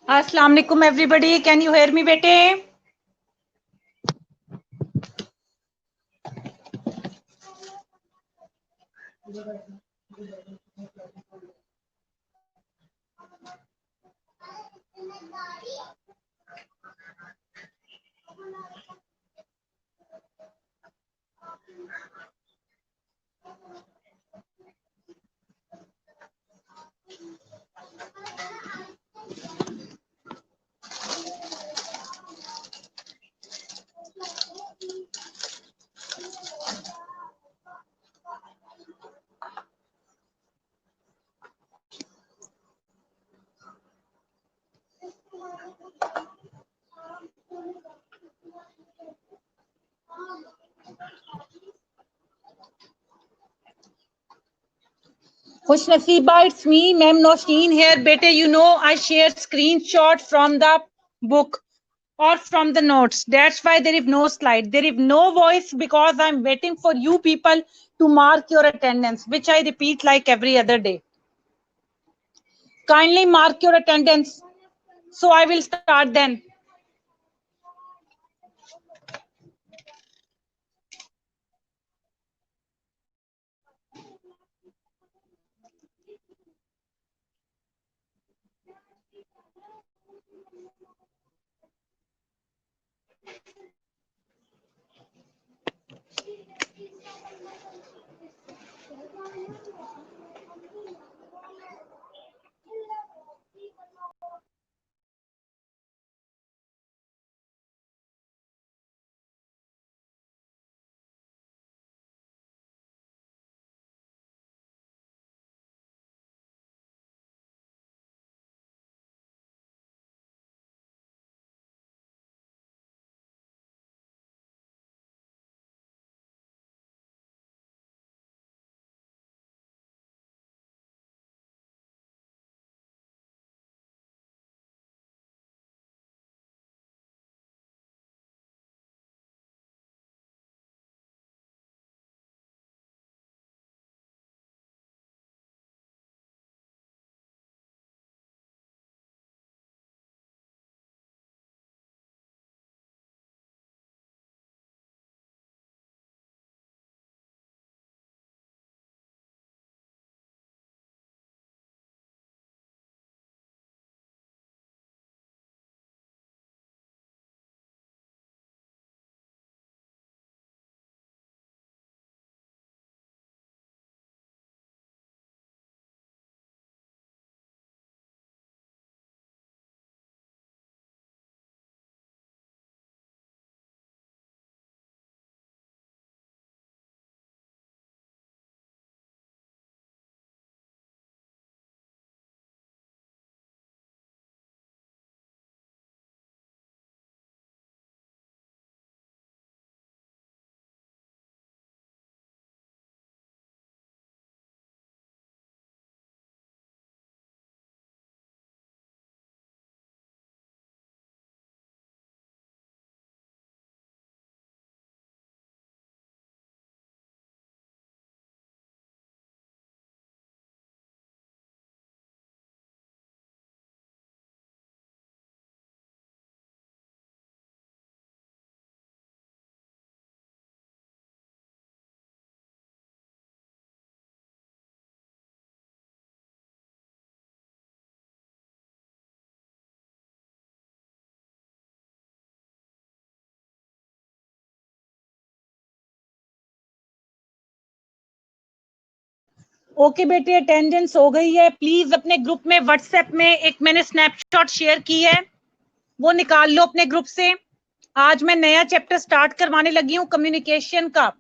अस्सलाम वालेकुम everybody, can you hair me बेटे? खुश नसीबा, it's me, Ma'am Nosheen here. Bete, you know I shared screenshot from the book or from the notes. That's why there is no slide. There is no voice because I'm waiting for you people to mark your attendance, which I repeat like every other day. Kindly mark your attendance. So I will start then. Okay बेटे, attendance हो गई है। Please अपने group में WhatsApp में एक मैंने snapshot share की है, वो निकाल लो अपने ग्रुप से। आज मैं नया चैप्टर स्टार्ट करवाने लगी हूँ कम्युनिकेशन का।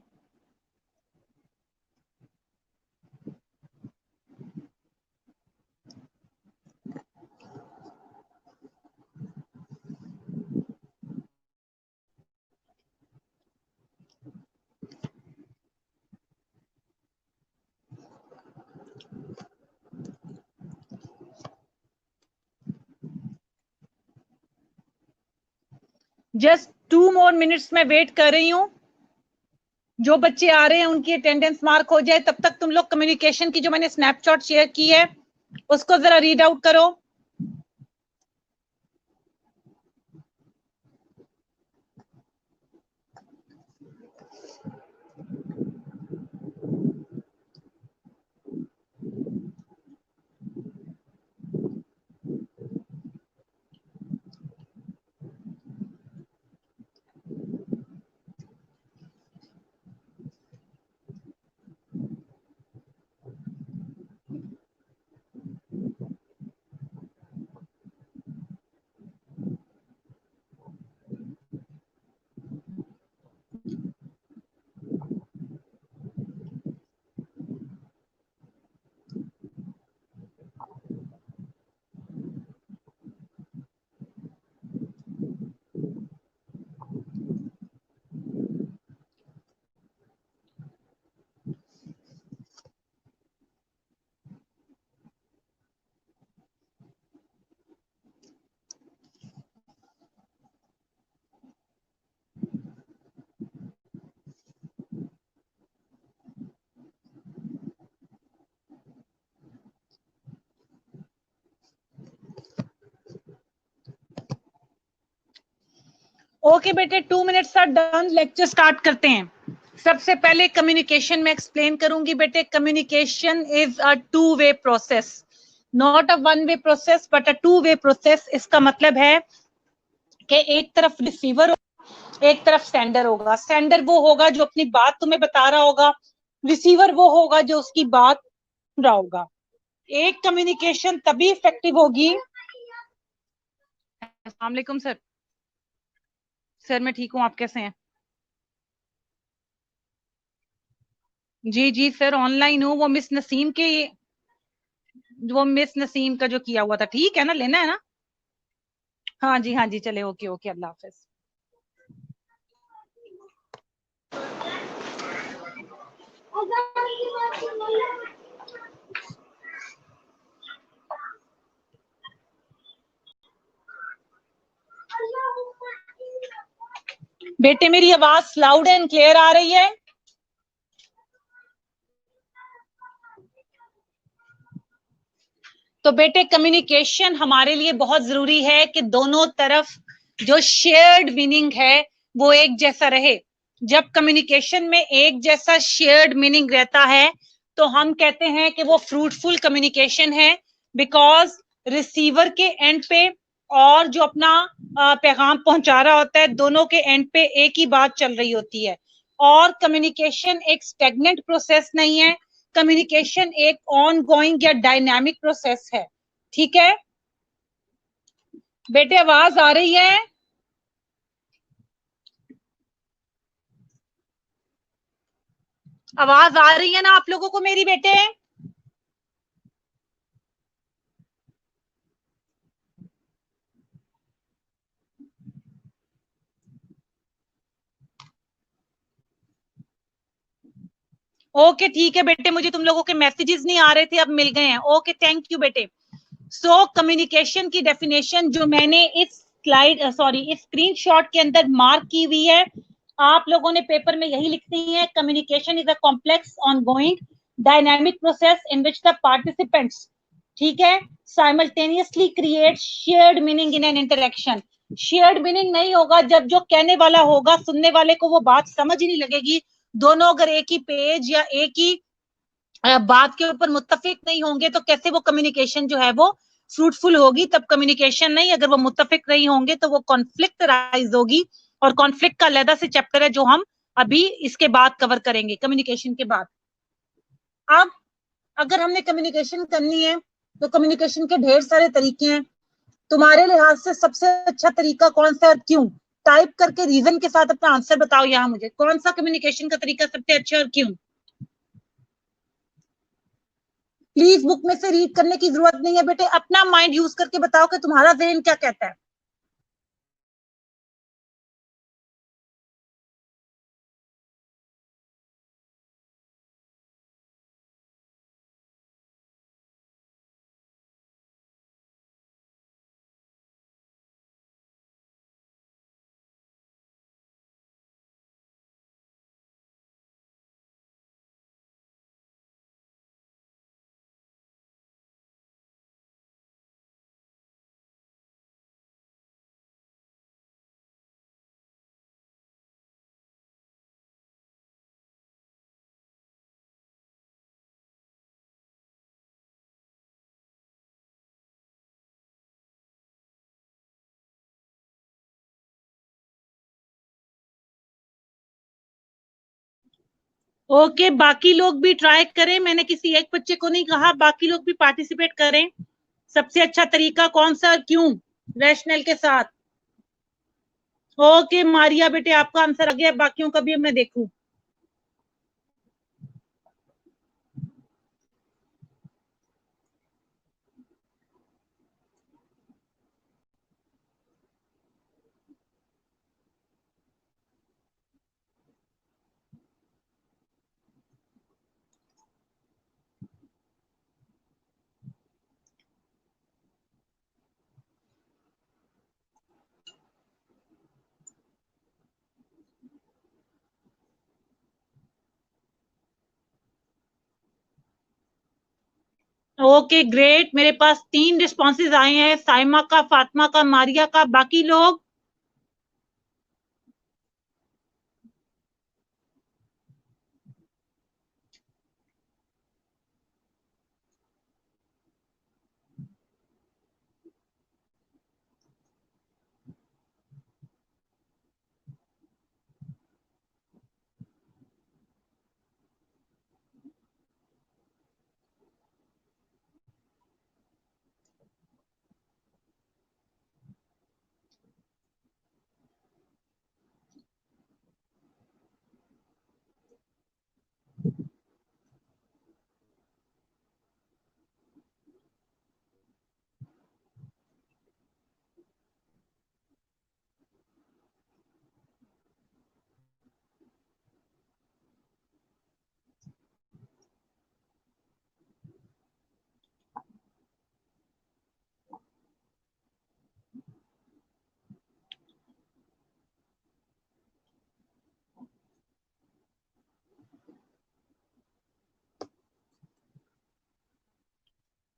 जस्ट 2 more minutes में वेट कर रही हूँ। जो बच्चे आ रहे हैं उनकी अटेंडेंस मार्क हो जाए, तब तक तुम लोग कम्युनिकेशन की जो मैंने स्नैपशॉट शेयर की है उसको जरा रीड आउट करो। ओके बेटे, 2 minutes are done, lecture start करते हैं। सबसे पहले कम्युनिकेशन में एक्सप्लेन करूंगी बेटे। Communication is a 2 way process, not a 1 way process but a 2 way process. इसका मतलब है कि एक तरफ रिसीवर होगा, एक तरफ सेंडर होगा। सेंडर वो होगा जो अपनी बात तुम्हें बता रहा होगा, रिसीवर वो होगा जो उसकी बात सुन रहा होगा। एक कम्युनिकेशन तभी इफेक्टिव होगी। अस्सलाम वालेकुम सर। सर मैं ठीक हूँ, आप कैसे हैं? जी जी सर, ऑनलाइन हूँ। वो मिस नसीम का जो किया हुआ था, ठीक है ना, लेना है ना? हाँ जी हाँ जी, चले, ओके ओके, अल्लाह हाफिज। बेटे मेरी आवाज लाउड एंड क्लियर आ रही है? तो बेटे कम्युनिकेशन हमारे लिए बहुत जरूरी है कि दोनों तरफ जो शेयर्ड मीनिंग है वो एक जैसा रहे। जब कम्युनिकेशन में एक जैसा शेयर्ड मीनिंग रहता है तो हम कहते हैं कि वो फ्रूटफुल कम्युनिकेशन है, बिकॉज रिसीवर के एंड पे और जो अपना पैगाम पहुंचा रहा होता है, दोनों के एंड पे एक ही बात चल रही होती है। और कम्युनिकेशन एक स्टेगनेंट प्रोसेस नहीं है, कम्युनिकेशन एक ऑन गोइंग या डायनामिक प्रोसेस है। ठीक है बेटे, आवाज आ रही है? आवाज आ रही है ना आप लोगों को मेरी बेटे? ओके ठीक है बेटे, मुझे तुम लोगों के मैसेजेस नहीं आ रहे थे, अब मिल गए हैं। ओके थैंक यू बेटे। सो कम्युनिकेशन की डेफिनेशन जो मैंने इस इस स्क्रीनशॉट के अंदर मार्क की हुई है, आप लोगों ने पेपर में यही लिखती है। Communication is a complex ongoing dynamic process in which the participants, ठीक है, simultaneously create shared meaning in an interaction. Shared meaning नहीं होगा जब जो कहने वाला होगा, सुनने वाले को वो बात समझ ही नहीं लगेगी। दोनों अगर एक ही पेज या एक ही बात के ऊपर मुत्तफिक नहीं होंगे तो कैसे वो कम्युनिकेशन जो है वो फ्रूटफुल होगी? तब कम्युनिकेशन नहीं। अगर वो मुत्तफिक नहीं होंगे तो वो कॉन्फ्लिक्ट राइज होगी, और कॉन्फ्लिक्ट का अलग से चैप्टर है जो हम अभी इसके बाद कवर करेंगे, कम्युनिकेशन के बाद। अब अगर हमने कम्युनिकेशन करनी है तो कम्युनिकेशन के ढेर सारे तरीके हैं। तुम्हारे लिहाज से सबसे अच्छा तरीका कौन सा है और क्यों? टाइप करके रीजन के साथ अपना आंसर बताओ यहाँ मुझे, कौन सा कम्युनिकेशन का तरीका सबसे अच्छा और क्यों? प्लीज बुक में से रीड करने की जरूरत नहीं है बेटे, अपना माइंड यूज करके बताओ कि तुम्हारा जहन क्या कहता है। ओके, बाकी लोग भी ट्राई करें, मैंने किसी एक बच्चे को नहीं कहा, बाकी लोग भी पार्टिसिपेट करें। सबसे अच्छा तरीका कौन सा और क्यों, रैशनल के साथ। ओके मारिया बेटे, आपका आंसर आ गया, बाकियों का भी मैं देखूं। ओके ग्रेट, मेरे पास 3 रिस्पॉन्सेज आए हैं, साइमा का, फातिमा का, मारिया का। बाकी लोग?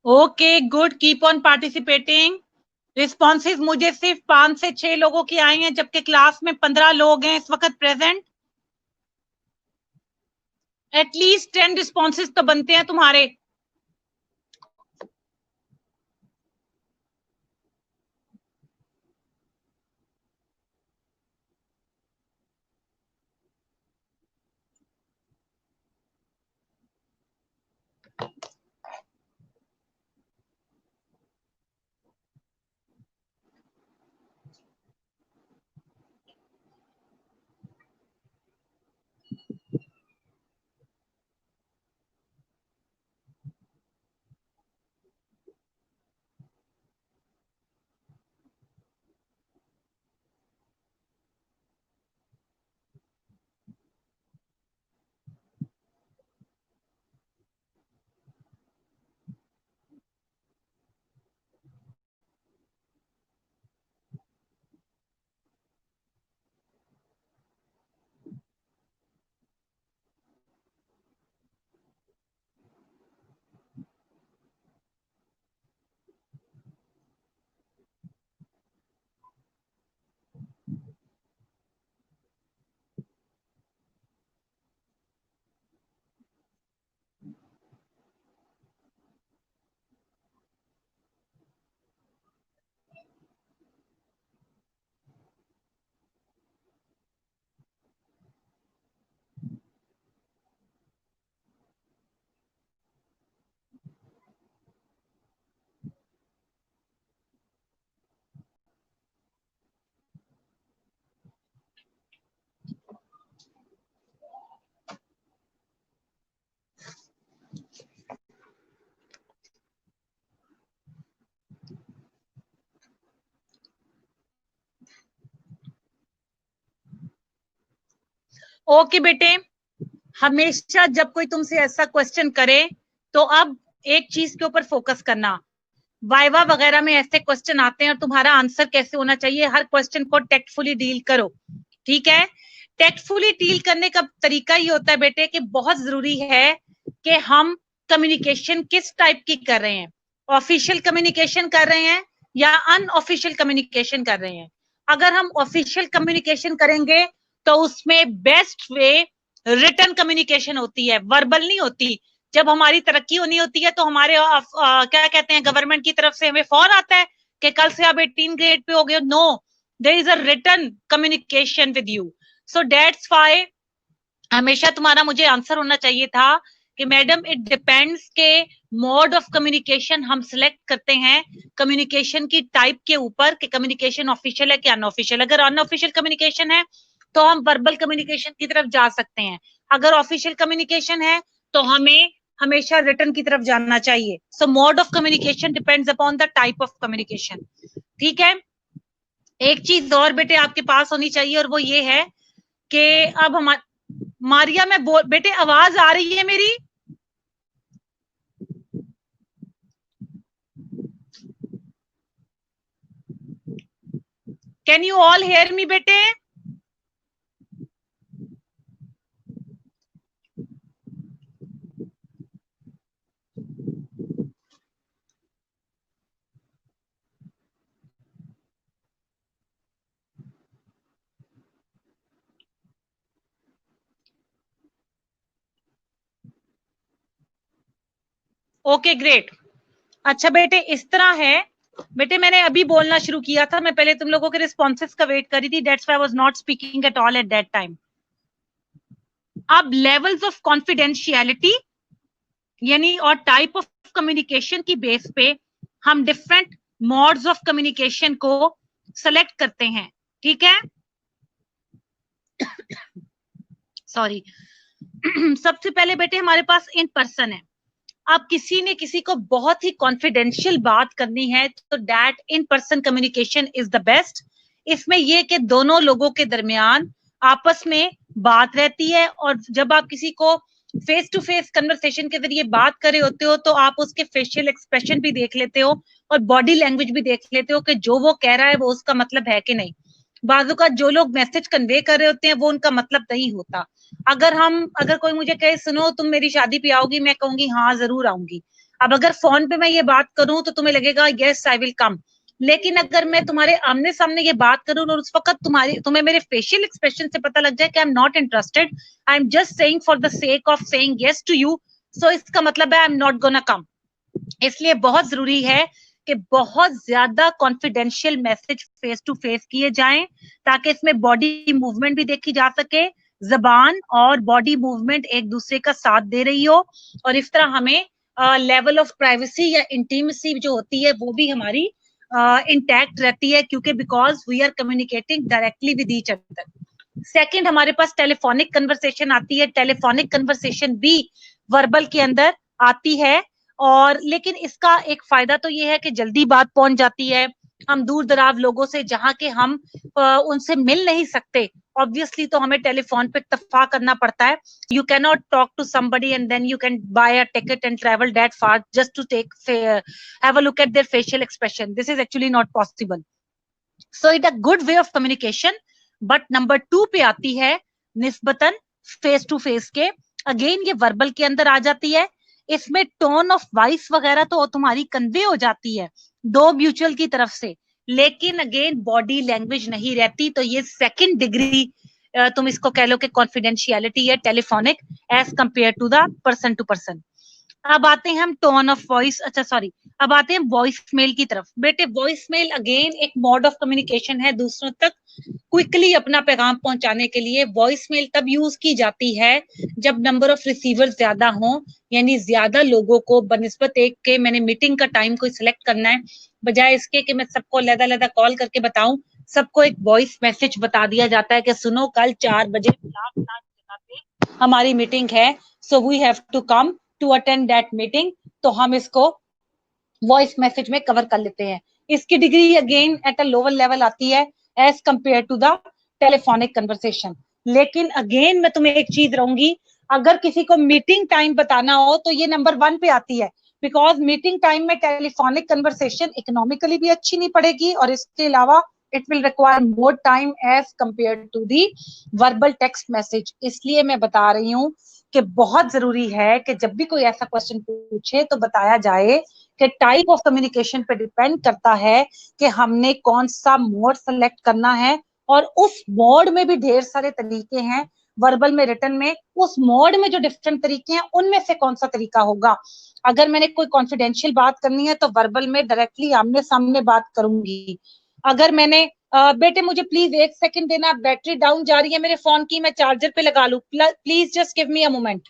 Okay good, keep on participating. Responses मुझे सिर्फ 5 से 6 लोगों की आई हैं, जबकि क्लास में 15 लोग हैं इस वक्त प्रेजेंट। एटलीस्ट 10 रिस्पॉन्सेज तो बनते हैं तुम्हारे। ओके बेटे, हमेशा जब कोई तुमसे ऐसा क्वेश्चन करे तो अब एक चीज के ऊपर फोकस करना। वाइवा वगैरह में ऐसे क्वेश्चन आते हैं और तुम्हारा आंसर कैसे होना चाहिए, हर क्वेश्चन को टेक्टफुली डील करो, ठीक है। टेक्टफुली डील करने का तरीका ये होता है बेटे कि बहुत जरूरी है कि हम कम्युनिकेशन किस टाइप की कर रहे हैं, ऑफिशियल कम्युनिकेशन कर रहे हैं या अनऑफिशियल कम्युनिकेशन कर रहे हैं। अगर हम ऑफिशियल कम्युनिकेशन करेंगे तो उसमें बेस्ट वे रिटन कम्युनिकेशन होती है, वर्बल नहीं होती। जब हमारी तरक्की होनी होती है तो हमारे क्या कहते हैं गवर्नमेंट की तरफ से हमें फोन आता है कि कल से आप 18 ग्रेड पे हो गए। No, there is a written communication with you. So that's why हमेशा तुम्हारा मुझे आंसर होना चाहिए था कि मैडम इट डिपेंड्स के मोड ऑफ कम्युनिकेशन हम सिलेक्ट करते हैं कम्युनिकेशन की टाइप के ऊपर कि कम्युनिकेशन ऑफिशियल है कि अनऑफिशियल। अगर अनऑफिशियल कम्युनिकेशन है तो हम वर्बल कम्युनिकेशन की तरफ जा सकते हैं, अगर ऑफिशियल कम्युनिकेशन है तो हमें हमेशा रिटर्न की तरफ जाना चाहिए। सो mode of communication depends upon the type of communication, ठीक है। एक चीज और बेटे आपके पास होनी चाहिए और वो ये है कि अब हम मारिया में बोल बेटे, आवाज आ रही है मेरी? Can you all hear me बेटे? Okay great. अच्छा बेटे इस तरह है बेटे, मैंने अभी बोलना शुरू किया था, मैं पहले तुम लोगों के रिस्पॉन्सेस का वेट कर रही थी, that's why I was not speaking at all at that time. अब लेवल्स ऑफ कॉन्फिडेंशियलिटी यानी और टाइप ऑफ कम्युनिकेशन की बेस पे हम डिफरेंट मोड्स ऑफ कम्युनिकेशन को सेलेक्ट करते हैं, ठीक है। सॉरी। सबसे पहले बेटे हमारे पास इन पर्सन है। अब किसी ने किसी को बहुत ही कॉन्फिडेंशियल बात करनी है तो that in person communication is the best. इसमें यह कि दोनों लोगों के दरमियान आपस में बात रहती है और जब आप किसी को फेस टू फेस कन्वर्सेशन के जरिए बात कर रहे होते हो तो आप उसके फेशियल एक्सप्रेशन भी देख लेते हो और बॉडी लैंग्वेज भी देख लेते हो कि जो वो कह रहा है वो उसका मतलब है कि नहीं। बाजू का जो लोग मैसेज कन्वे कर रहे होते हैं वो उनका मतलब नहीं होता। अगर कोई मुझे कहे सुनो तुम मेरी शादी पे आओगी, मैं कहूंगी हाँ जरूर आऊंगी। अब अगर फोन पे मैं ये बात करूं तो तुम्हें लगेगा यस आई विल कम, लेकिन अगर मैं तुम्हारे आमने सामने ये बात करूं और उस वक्त तुम्हें मेरे फेशियल एक्सप्रेशन से पता लग जाए कि I am not interested, I am just saying for the sake of saying yes to you, so इसका मतलब है I am not gonna come. इसलिए बहुत जरूरी है कि बहुत ज्यादा confidential message face to face किए जाएं ताकि इसमें बॉडी मूवमेंट भी देखी जा सके, जबान और बॉडी मूवमेंट एक दूसरे का साथ दे रही हो और इस तरह हमें लेवल ऑफ प्राइवेसी या इंटीमेसी जो होती है वो भी हमारी इंटैक्ट रहती है क्योंकि because we are communicating directly with each other. Second हमारे पास टेलीफोनिक कन्वर्सेशन आती है। टेलीफोनिक कन्वर्सेशन भी वर्बल के अंदर आती है और लेकिन इसका एक फायदा तो ये है कि जल्दी बात पहुंच जाती है। हम दूर दराज लोगों से जहां के हम उनसे मिल नहीं सकते ऑब्वियसली तो हमें टेलीफोन पे इत्तफाक करना पड़ता है। You can not talk to somebody and then you can buy a ticket and travel that far just to take have a look at their facial expression, this is actually not possible. So it a good way of communication. But number 2 पे आती है निस्बतन face to face के, again ये verbal के अंदर आ जाती है। इसमें टोन ऑफ वॉइस वगैरह तो तुम्हारी कन्वे हो जाती है दो म्यूचुअल की तरफ से, लेकिन अगेन बॉडी लैंग्वेज नहीं रहती। तो ये सेकंड डिग्री तुम इसको कह लो कि कॉन्फिडेंशियलिटी है telephonic as compare to the person to person. अब आते हैं हम टोन ऑफ वॉइस, अच्छा सॉरी, अब आते हैं वॉइस मेल की तरफ। बेटे वॉइस मेल अगेन एक मोड ऑफ कम्युनिकेशन है दूसरों तक क्विकली अपना पैगाम पहुंचाने के लिए। वॉइस मेल तब यूज की जाती है जब नंबर ऑफ रिसीवर ज्यादा हो, यानी ज्यादा लोगों को बनिस्बत एक के मैंने मीटिंग का टाइम कोई सिलेक्ट करना है, बजाय इसके कि मैं सबको अलग-अलग कॉल करके बताऊं, सबको एक वॉइस मैसेज बता दिया जाता है कि सुनो कल 4 बजे हमारी मीटिंग है, so we have to come to attend that meeting. तो हम इसको वॉइस मैसेज में कवर कर लेते हैं। इसकी degree again at a lower level आती है as compare to the telephonic conversation. लेकिन अगेन मैं तुम्हें एक चीज रहूंगी, अगर किसी को मीटिंग टाइम बताना हो तो ये नंबर 1 पे आती है, बिकॉज मीटिंग टाइम में टेलीफोनिक कन्वर्सेशन इकोनॉमिकली भी अच्छी नहीं पड़ेगी, और इसके अलावा it will require more time as compare to the verbal text message. इसलिए मैं बता रही हूँ कि बहुत जरूरी है कि जब भी कोई ऐसा क्वेश्चन पूछे तो बताया जाए कि टाइप ऑफ कम्युनिकेशन पे डिपेंड करता है कि हमने कौन सा मोड सेलेक्ट करना है, और उस मोड में भी ढेर सारे तरीके हैं, वर्बल में, रिटन में, उस मोड में जो डिफरेंट तरीके हैं उनमें से कौन सा तरीका होगा। अगर मैंने कोई कॉन्फिडेंशियल बात करनी है तो वर्बल में डायरेक्टली आमने सामने बात करूंगी। अगर मैंने बेटे मुझे प्लीज 1 सेकंड देना, बैटरी डाउन जा रही है मेरे फोन की, मैं चार्जर पे लगा लूं, please just give me a moment.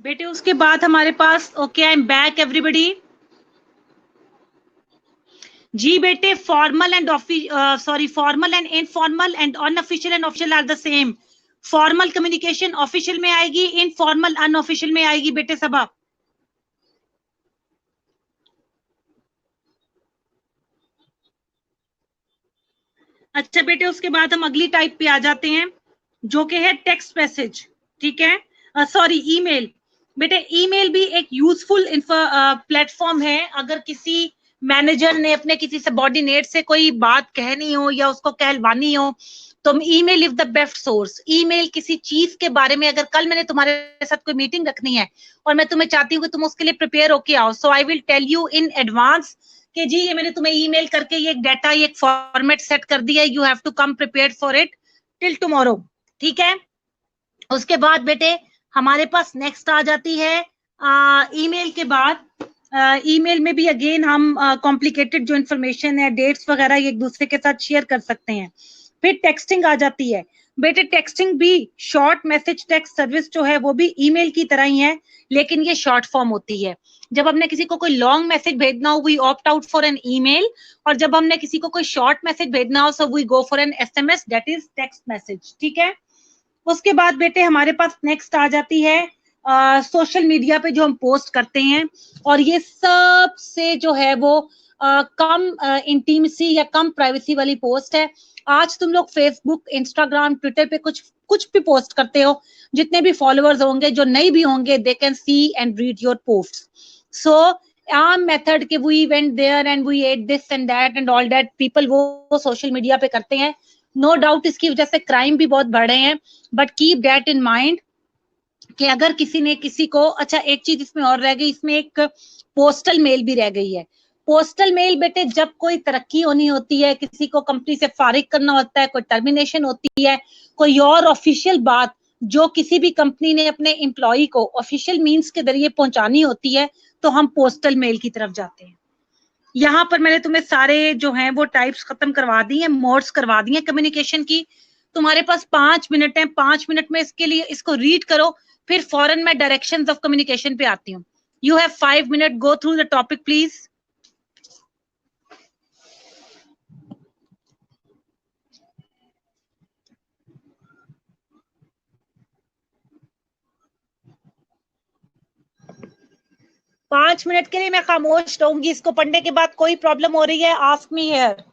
बेटे उसके बाद हमारे पास, okay I am back everybody. जी बेटे, formal and formal and informal and unofficial and official are the same. Formal communication official में आएगी, इनफॉर्मल अनऑफिशियल में आएगी बेटे सबा। अच्छा बेटे, उसके बाद हम अगली टाइप पे आ जाते हैं जो कि है टेक्स्ट मैसेज। ठीक है, सॉरी ईमेल। बेटे ईमेल भी एक यूजफुल प्लेटफॉर्म है। अगर किसी मैनेजर ने अपने किसी सबॉर्डिनेट से कोई बात कहनी हो या उसको कहलवानी हो तो email is the best source. Email किसी चीज के बारे में, अगर कल मैंने तुम्हारे साथ कोई मीटिंग रखनी है और मैं तुम्हें चाहती हूँ कि तुम उसके लिए प्रिपेयर होके आओ, so I will tell you in advance कि जी ये मैंने तुम्हें ईमेल करके ये एक डाटा, ये एक फॉर्मेट सेट कर दिया है, you have to come prepared for it till tomorrow. ठीक है, उसके बाद बेटे हमारे पास नेक्स्ट आ जाती है ईमेल के बाद। ईमेल में भी अगेन हम कॉम्प्लिकेटेड जो इन्फॉर्मेशन है, डेट्स वगैरह एक दूसरे के साथ शेयर कर सकते हैं। फिर टेक्सटिंग आ जाती है। बेटे टेक्सटिंग भी शॉर्ट मैसेज टेक्स्ट सर्विस जो है वो भी ईमेल की तरह ही है, लेकिन ये शॉर्ट फॉर्म होती है। जब हमने किसी को कोई लॉन्ग मैसेज भेजना हो we opt out for an email, और जब हमने किसी को कोई शॉर्ट मैसेज भेजना हो so we go for an SMS, that is text message. ठीक है, उसके बाद बेटे हमारे पास नेक्स्ट आ जाती है सोशल मीडिया पे जो हम पोस्ट करते हैं, और ये सबसे जो है वो कम इंटीमेसी या कम प्राइवेसी वाली पोस्ट है। आज तुम लोग फेसबुक, इंस्टाग्राम, ट्विटर पे कुछ कुछ भी पोस्ट करते हो, जितने भी फॉलोअर्स होंगे, जो नहीं भी होंगे, they can see and read your post. So आम मेथड के we went there and we ate this and that and all that, people वो सोशल मीडिया पे करते हैं। नो डाउट इसकी वजह से क्राइम भी बहुत बढ़ रहे हैं, but keep that in mind कि अगर किसी ने किसी को, अच्छा एक चीज इसमें और रह गई, इसमें एक पोस्टल मेल भी रह गई है। पोस्टल मेल बेटे जब कोई तरक्की होनी होती है, किसी को कंपनी से फारिग करना होता है, कोई टर्मिनेशन होती है, कोई और ऑफिशियल बात जो किसी भी कंपनी ने अपने एम्प्लॉय को ऑफिशियल मींस के जरिए पहुंचानी होती है, तो हम पोस्टल मेल की तरफ जाते हैं। यहाँ पर मैंने तुम्हें सारे जो हैं वो टाइप्स खत्म करवा दी हैं, मोड्स करवा दी हैं कम्युनिकेशन की। तुम्हारे पास 5 मिनट है, 5 मिनट में इसके लिए इसको रीड करो, फिर फौरन मैं डायरेक्शंस ऑफ कम्युनिकेशन पे आती हूँ। You have 5 minute, go through the topic please. 5 minute के लिए मैं खामोश रहूंगी, इसको पढ़ने के बाद कोई प्रॉब्लम हो रही है, आस्क मी हियर।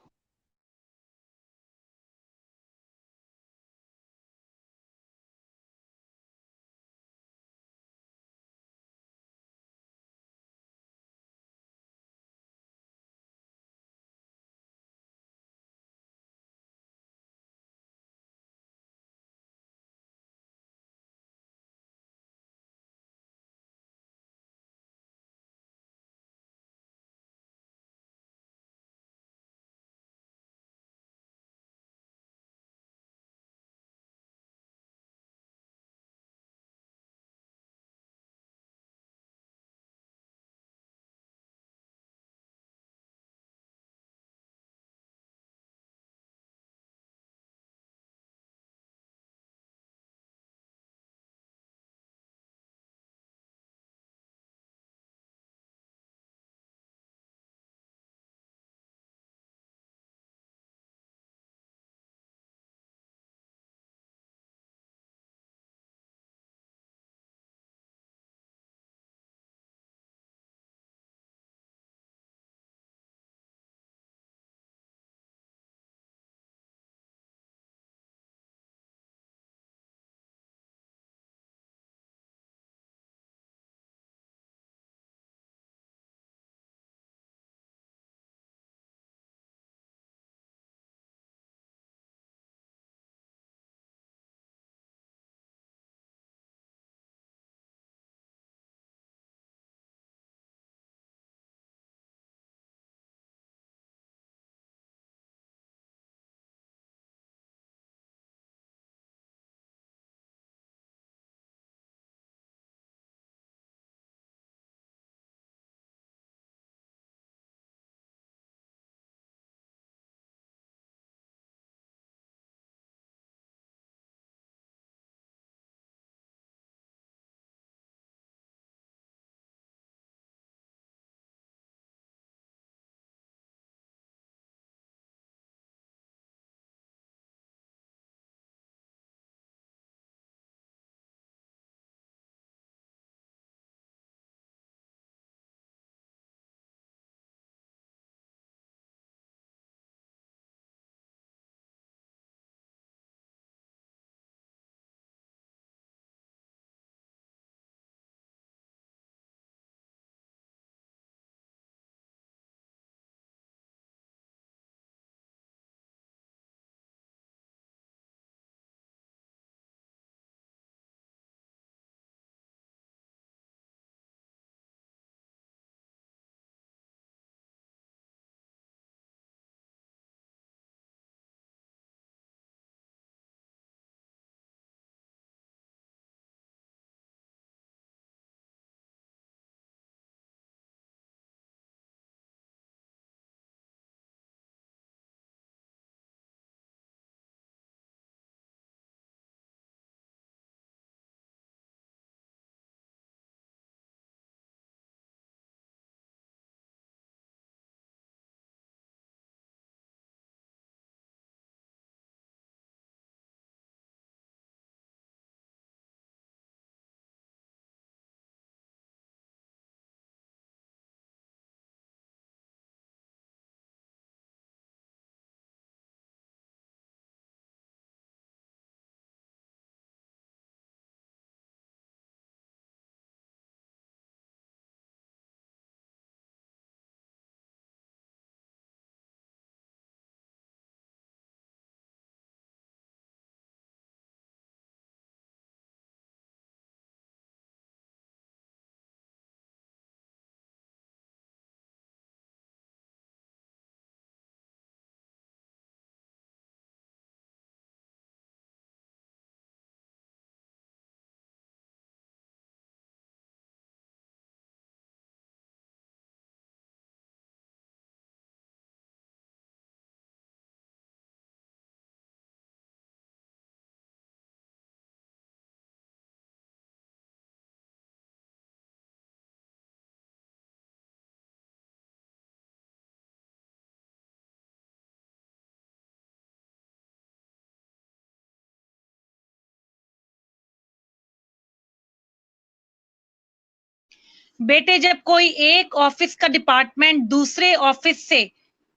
बेटे जब कोई एक ऑफिस का डिपार्टमेंट दूसरे ऑफिस से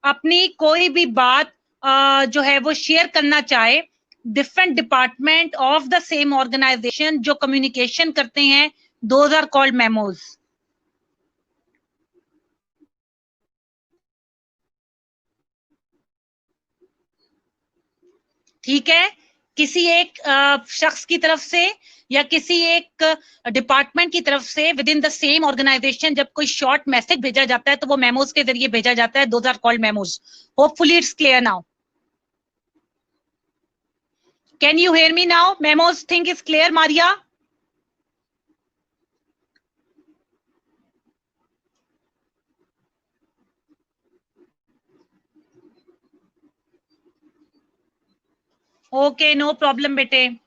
अपनी कोई भी बात जो है वो शेयर करना चाहे, different department of the same organisation जो कम्युनिकेशन करते हैं, दोज आर कॉल्ड मेमोज। ठीक है, किसी एक शख्स की तरफ से या किसी एक डिपार्टमेंट की तरफ से within the same organisation जब कोई शॉर्ट मैसेज भेजा जाता है तो वो मेमोज के जरिए भेजा जाता है, those are called memos. Hopefully it's clear now. Can you hear me now? Memos thing is clear, Maria? Okay, no problem, bete.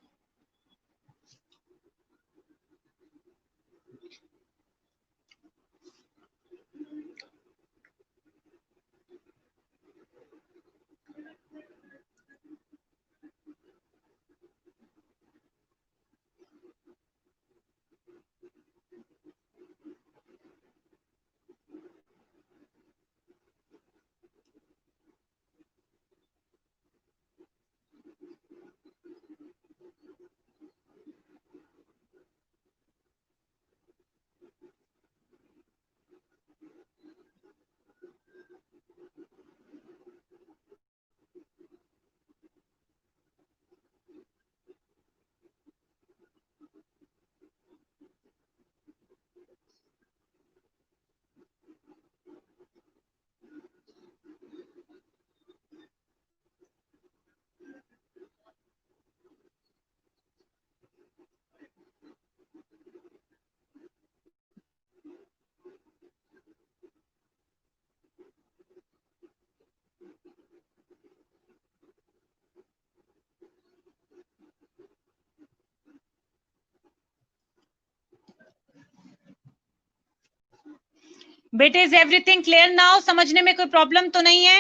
बेटे, is everything clear now? समझने में कोई प्रॉब्लम तो नहीं है?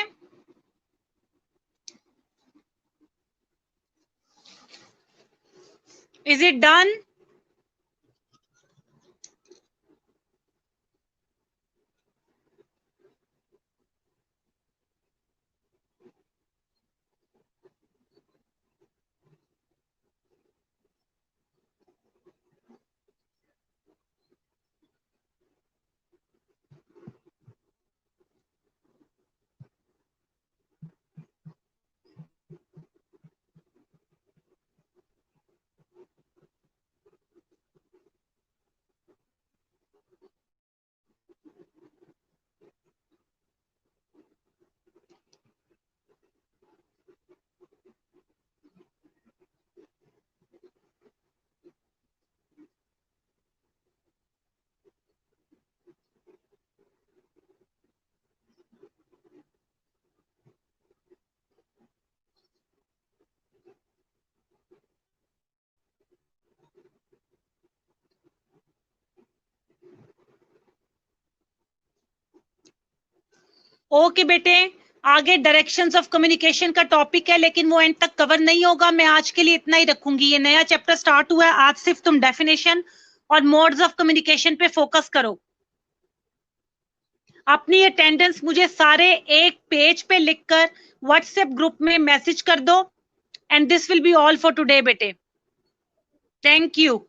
Is it done? ओके बेटे, आगे directions of communication का टॉपिक है, लेकिन वो एंड तक कवर नहीं होगा। मैं आज के लिए इतना ही रखूंगी। ये नया चैप्टर स्टार्ट हुआ है, आज सिर्फ तुम डेफिनेशन और मोड्स ऑफ कम्युनिकेशन पे फोकस करो। अपनी अटेंडेंस मुझे सारे एक पेज पे लिखकर व्हाट्सएप ग्रुप में मैसेज कर दो। And this will be all for today बेटे। Thank you.